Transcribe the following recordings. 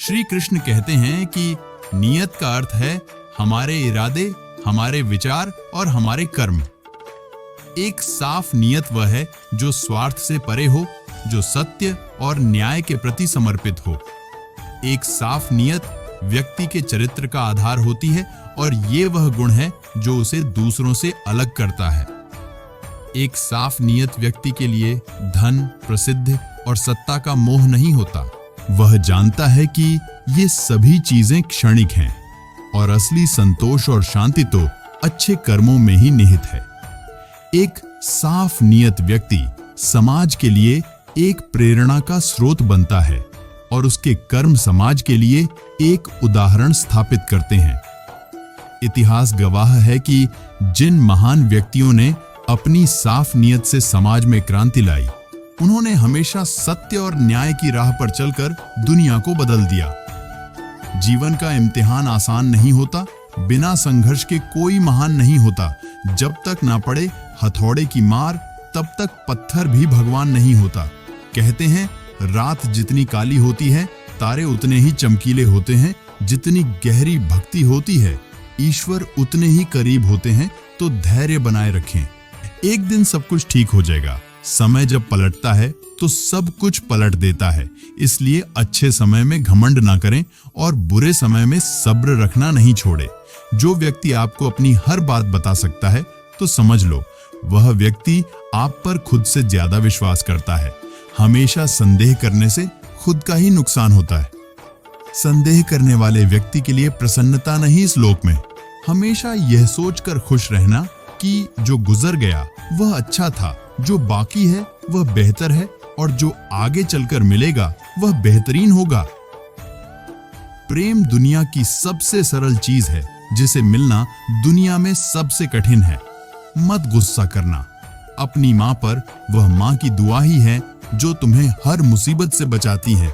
श्री कृष्ण कहते हैं कि नियत का अर्थ है हमारे इरादे, हमारे विचार और हमारे कर्म। एक साफ नियत वह है जो स्वार्थ से परे हो, जो सत्य और न्याय के प्रति समर्पित हो। एक साफ नियत व्यक्ति के चरित्र का आधार होती है और ये वह गुण है जो उसे दूसरों से अलग करता है। एक साफ नियत व्यक्ति के लिए धन, प्रसिद्धि और सत्ता का मोह नहीं होता। वह जानता है कि ये सभी चीजें क्षणिक हैं और असली संतोष और शांति तो अच्छे कर्मों में ही निहित है। एक साफ नियत व्यक्ति समाज के लिए एक प्रेरणा का स्रोत बनता है और उसके कर्म समाज के लिए एक उदाहरण स्थापित करते हैं। इतिहास गवाह है कि जिन महान व्यक्तियों ने अपनी साफ नियत से समाज में क्रांति लाई, उन्होंने हमेशा सत्य और न्याय की राह पर चलकर दुनिया को बदल दिया। जीवन का इम्तिहान आसान नहीं होता, बिना संघर्ष के कोई महान नहीं होता। जब तक ना पड़े हथौड़े की मार, तब तक पत्थर भी भगवान नहीं होता। कहते हैं रात जितनी काली होती है, तारे उतने ही चमकीले होते हैं। जितनी गहरी भक्ति होती है, ईश्वर उतने ही करीब होते हैं। तो धैर्य बनाए रखें, एक दिन सब कुछ ठीक हो जाएगा। समय जब पलटता है तो सब कुछ पलट देता है। इसलिए अच्छे समय में घमंड ना करें और बुरे समय में सब्र रखना नहीं छोड़े। जो व्यक्ति आपको अपनी हर बात बता सकता है तो समझ लो वह व्यक्ति आप पर खुद से ज्यादा विश्वास करता है। हमेशा संदेह करने से खुद का ही नुकसान होता है। संदेह करने वाले व्यक्ति के लिए प्रसन्नता नहीं इस लोक में। हमेशा यह सोचकर खुश रहना कि जो गुजर गया वह अच्छा था, जो बाकी है वह बेहतर है और जो आगे चलकर मिलेगा वह बेहतरीन होगा। प्रेम दुनिया की सबसे सरल चीज है जिसे मिलना दुनिया में सबसे कठिन है। मत गुस्सा करना। अपनी माँ पर वह माँ की दुआ ही है जो तुम्हें हर मुसीबत से बचाती है।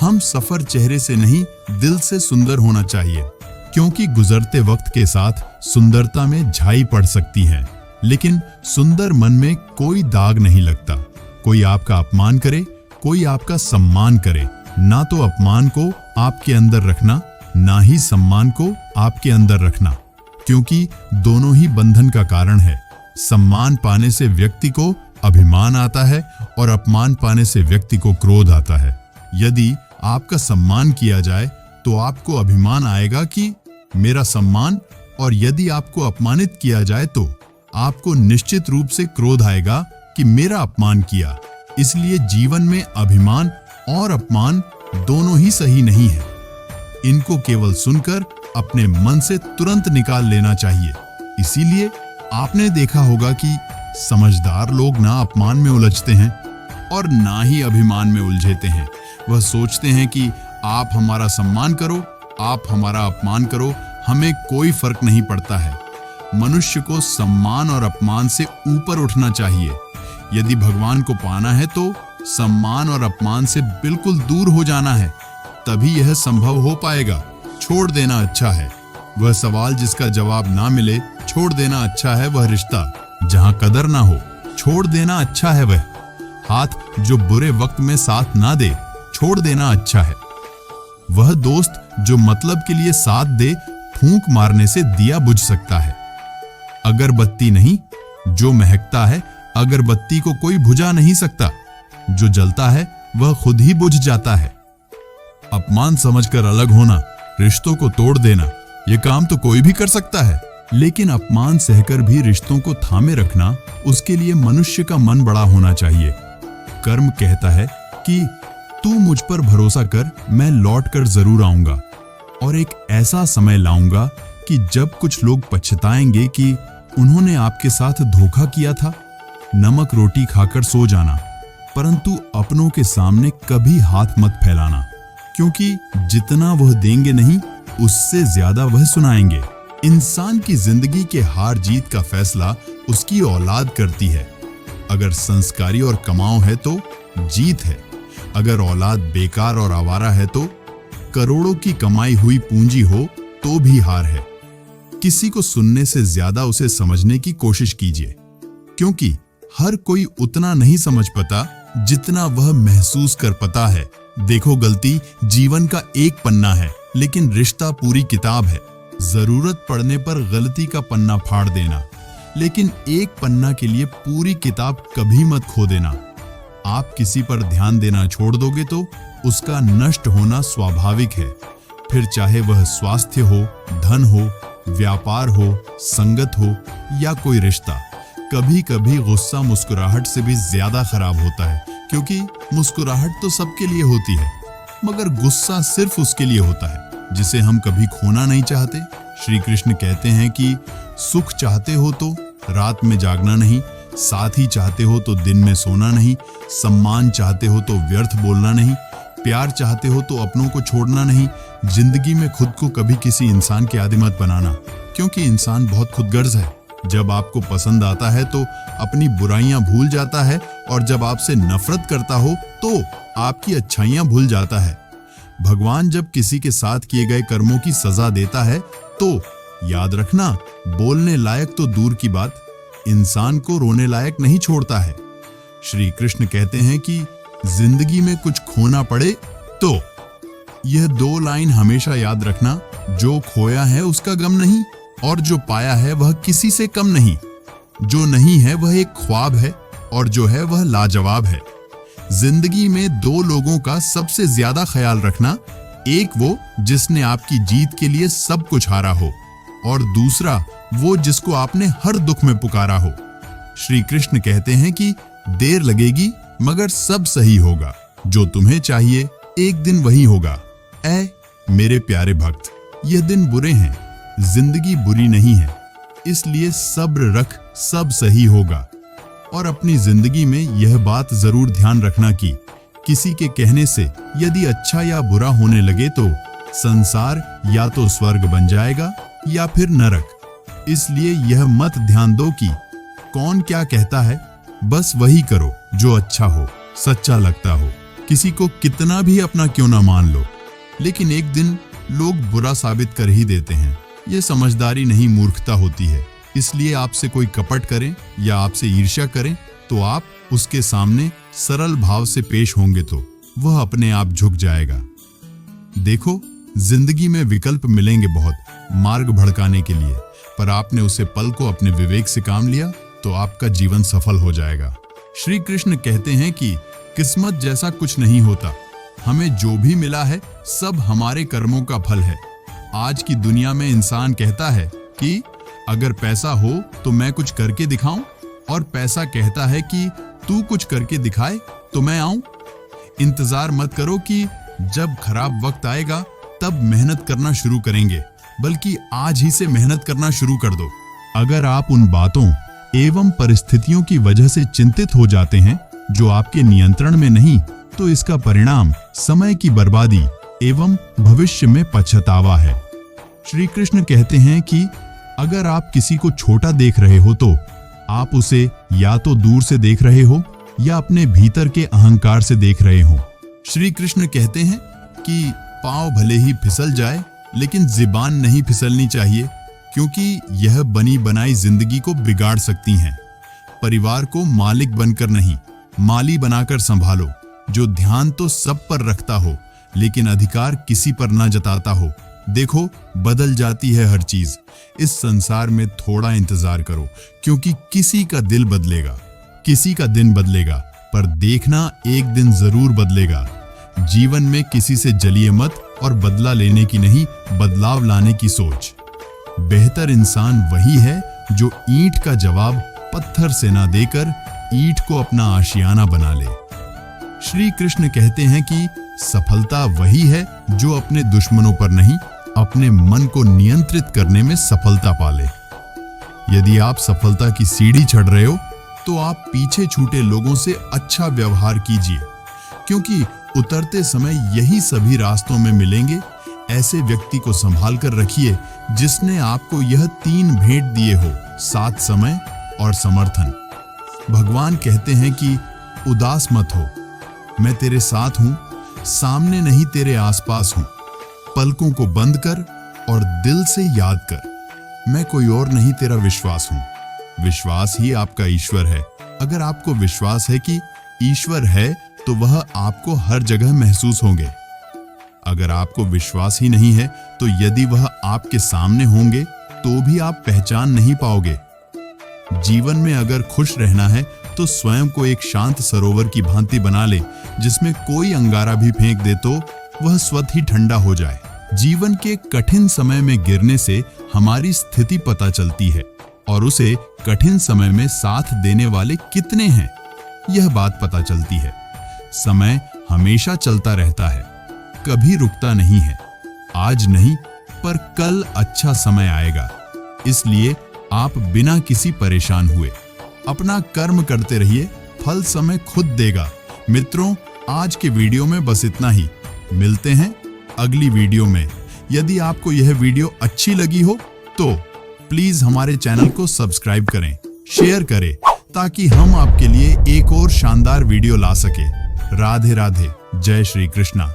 हम सफर चेहरे से नहीं, दिल से सुंदर होना चाहिए, क्योंकि गुजरते वक्त के साथ सुंदरता में झाई पड़ सकती है, लेकिन सुंदर मन में कोई दाग नहीं लगता। कोई आपका अपमान करे, कोई आपका सम्मान करे, ना तो अपमान को आपके अंदर रखना, ना ही सम्मान को आपके अंदर रखना, क्योंकि दोनों ही बंधन का कारण है। सम्मान पाने से व्यक्ति को अभिमान आता है और अपमान पाने से व्यक्ति को क्रोध आता है। यदि आपका सम्मान किया जाए तो आपको अभिमान आएगा कि मेरा सम्मान, और यदि आपको अपमानित किया जाए तो आपको निश्चित रूप से क्रोध आएगा कि मेरा अपमान किया। इसलिए जीवन में अभिमान और अपमान दोनों ही सही नहीं है। इनको केवल सुनकर अपने मन से तुरंत निकाल लेना चाहिए। इसीलिए आपने देखा होगा कि समझदार लोग ना अपमान में उलझते हैं और ना ही अभिमान में उलझते हैं। वह सोचते हैं कि आप हमारा सम्मान करो, आप हमारा अपमान करो, हमें कोई फर्क नहीं पड़ता है। मनुष्य को सम्मान और अपमान से ऊपर उठना चाहिए। यदि भगवान को पाना है तो सम्मान और अपमान से बिल्कुल दूर हो जाना है, तभी यह संभव हो पाएगा। छोड़ देना अच्छा है वह सवाल जिसका जवाब ना मिले, छोड़ देना अच्छा है वह रिश्ता जहां कदर ना हो, छोड़ देना अच्छा है वह हाथ जो बुरे वक्त में साथ ना दे, छोड़ देना अच्छा है वह दोस्त जो मतलब के लिए साथ दे, फूंक मारने से दिया बुझ सकता है। अगरबत्ती नहीं, जो महकता है अगरबत्ती को कोई बुझा नहीं सकता। जो जलता है वह खुद ही बुझ जाता है। अपमान समझकर अलग होना, रिश्तों को तोड़ देना, यह काम तो कोई भी कर सकता है, लेकिन अपमान सहकर भी रिश्तों को थामे रखना, उसके लिए मनुष्य का मन बड़ा होना चाहिए। कर्म कहता है कि तू मुझ पर भरोसा कर, मैं लौट कर जरूर आऊंगा और एक ऐसा समय लाऊंगा कि जब कुछ लोग पछताएंगे कि उन्होंने आपके साथ धोखा किया था। नमक रोटी खाकर सो जाना, परंतु अपनों के सामने कभी हाथ मत फैलाना, क्योंकि जितना वह देंगे नहीं, उससे ज्यादा वह सुनाएंगे। इंसान की जिंदगी के हार जीत का फैसला उसकी औलाद करती है। अगर संस्कारी और कमाओ है तो जीत है, अगर औलाद बेकार और आवारा है तो करोड़ों की कमाई हुई पूंजी हो तो भी हार है। किसी को सुनने से ज्यादा उसे समझने की कोशिश कीजिए, क्योंकि हर कोई उतना नहीं समझ पाता जितना वह महसूस कर पाता है। देखो, गलती जीवन का एक पन्ना है, लेकिन रिश्ता पूरी किताब है। जरूरत पड़ने पर गलती का पन्ना फाड़ देना, लेकिन एक पन्ना के लिए पूरी किताब कभी मत खो देना। आप किसी पर ध्यान देना छोड़ दोगे तो उसका नष्ट होना स्वाभाविक है, फिर चाहे वह स्वास्थ्य हो, धन हो, व्यापार हो, संगत हो या कोई रिश्ता। कभी कभी गुस्सा मुस्कुराहट से भी ज्यादा खराब होता है, क्योंकि मुस्कुराहट तो सबके लिए होती है, मगर गुस्सा सिर्फ उसके लिए होता है जिसे हम कभी खोना नहीं चाहते। श्री कृष्ण कहते हैं कि सुख चाहते हो तो रात में जागना नहीं, साथी चाहते हो तो दिन में सोना नहीं, सम्मान चाहते हो तो व्यर्थ बोलना नहीं, प्यार चाहते हो तो अपनों को छोड़ना नहीं। जिंदगी में खुद को कभी किसी इंसान के आदी मत बनाना, क्योंकि इंसान बहुत खुदगर्ज है। जब आपको पसंद आता है तो अपनी बुराइयां भूल जाता है, और जब आपसे नफरत करता हो तो आपकी अच्छाइयां भूल जाता है। भगवान जब किसी के साथ किए गए कर्मों की सजा देता है तो याद रखना, बोलने लायक तो दूर की बात, इंसान को रोने लायक नहीं छोड़ता है। श्री कृष्ण कहते हैं कि जिंदगी में कुछ खोना पड़े तो यह 2 लाइन हमेशा याद रखना, जो खोया है उसका गम नहीं, और जो पाया है वह किसी से कम नहीं। जो नहीं है वह एक ख्वाब है, और जो है वह लाजवाब है। जिंदगी में 2 लोगों का सबसे ज्यादा ख्याल रखना, एक वो जिसने आपकी जीत के लिए सब कुछ हारा हो, और दूसरा वो जिसको आपने हर दुख में पुकारा हो। श्री कृष्ण कहते हैं कि देर लगेगी मगर सब सही होगा, जो तुम्हें चाहिए एक दिन वही होगा। ऐ मेरे प्यारे भक्त, यह दिन बुरे हैं, जिंदगी बुरी नहीं है, इसलिए सब्र रख, सब सही होगा। और अपनी जिंदगी में यह बात जरूर ध्यान रखना कि किसी के कहने से यदि अच्छा या बुरा होने लगे तो संसार या तो स्वर्ग बन जाएगा या फिर नरक। इसलिए यह मत ध्यान दो कि कौन क्या कहता है, बस वही करो जो अच्छा हो, सच्चा लगता हो। किसी को कितना भी अपना क्यों ना मान लो, लेकिन एक दिन लोग बुरा साबित कर ही देते हैं। ये समझदारी नहीं, मूर्खता होती है। इसलिए आपसे कोई कपट करें या आपसे ईर्ष्या करें तो आप उसके सामने सरल भाव से पेश होंगे तो वह अपने आप झुक जाएगा। देखो, जिंदगी में विकल्प मिलेंगे बहुत मार्ग भड़काने के लिए, पर आपने उसे पल को अपने विवेक से काम लिया तो आपका जीवन सफल हो जाएगा। श्री कृष्ण कहते हैं कि किस्मत जैसा कुछ नहीं होता, हमें जो भी मिला है सब हमारे कर्मों का फल है। आज की दुनिया में इंसान कहता है कि अगर पैसा हो तो मैं कुछ करके दिखाऊं, और पैसा कहता है कि तू कुछ करके दिखाए तो मैं आऊं। इंतजार मत करो कि जब खराब वक्त आएगा तब मेहनत करना शुरू करेंगे, बल्कि आज ही से मेहनत करना शुरू कर दो। अगर आप उन बातों एवं परिस्थितियों की वजह से चिंतित हो जाते हैं जो आपके नियंत्रण में नहीं, तो इसका परिणाम समय की बर्बादी एवं भविष्य में पछतावा है। श्री कृष्ण कहते हैं कि अगर आप किसी को छोटा देख रहे हो तो आप उसे या तो दूर से देख रहे हो या अपने भीतर के अहंकार से देख रहे हो। श्री कृष्ण कहते हैं कि पांव भले ही फिसल जाए लेकिन ज़ुबान नहीं फिसलनी चाहिए, क्योंकि यह बनी बनाई जिंदगी को बिगाड़ सकती हैं। परिवार को मालिक बनकर नहीं, माली बनाकर संभालो, जो ध्यान तो सब पर रखता हो लेकिन अधिकार किसी पर ना जताता हो। देखो, बदल जाती है हर चीज। इस संसार में थोड़ा इंतजार करो, क्योंकि किसी का दिल बदलेगा, किसी का दिन बदलेगा, पर देखना एक दिन जरूर बदलेगा। जीवन में किसी से जलिए मत, और बदला लेने की नहीं, बदलाव लाने की सोच। बेहतर इंसान वही है जो ईंट का जवाब पत्थर से ना देकर ईंट को अपना आशियाना बना ले। श्री कृष्ण कहते हैं कि सफलता वही है जो अपने दुश्मनों पर नहीं, अपने मन को नियंत्रित करने में सफलता पाले। यदि आप सफलता की सीढ़ी चढ़ रहे हो तो आप पीछे छूटे लोगों से अच्छा व्यवहार कीजिए, क्योंकि उतरते समय यही सभी रास्तों में मिलेंगे। ऐसे व्यक्ति को संभाल कर रखिए जिसने आपको यह 3 भेंट दिए हो, साथ, समय और समर्थन। भगवान कहते हैं कि उदास मत हो, मैं तेरे साथ हूं, सामने नहीं तेरे आसपास हूं। पलकों को बंद कर और दिल से याद कर, मैं कोई और नहीं तेरा विश्वास हूं। विश्वास ही आपका ईश्वर है। अगर आपको विश्वास है कि ईश्वर है तो वह आपको हर जगह महसूस होंगे। अगर आपको विश्वास ही नहीं है तो यदि वह आपके सामने होंगे तो भी आप पहचान नहीं पाओगे। जीवन में अगर खुश रहना है तो स्वयं को एक शांत सरोवर की भांति बना ले, जिसमें कोई अंगारा भी फेंक दे तो वह स्वतः ही ठंडा हो जाए। जीवन के कठिन समय में गिरने से हमारी स्थिति पता चलती है और उसे कठिन समय में साथ देने वाले कितने हैं, यह बात पता चलती है। समय हमेशा चलता रहता है, कभी रुकता नहीं है। आज नहीं पर कल अच्छा समय आएगा। इसलिए आप बिना किसी परेशान हुए अपना कर्म करते रहिए, फल समय खुद देगा। मित्रों, आज के वीडियो में बस इतना ही। मिलते हैं अगली वीडियो में। यदि आपको यह वीडियो अच्छी लगी हो तो प्लीज हमारे चैनल को सब्सक्राइब करें, शेयर करें, ताकि हम आपके लिए एक और शानदार वीडियो ला सके। राधे राधे, जय श्री कृष्णा।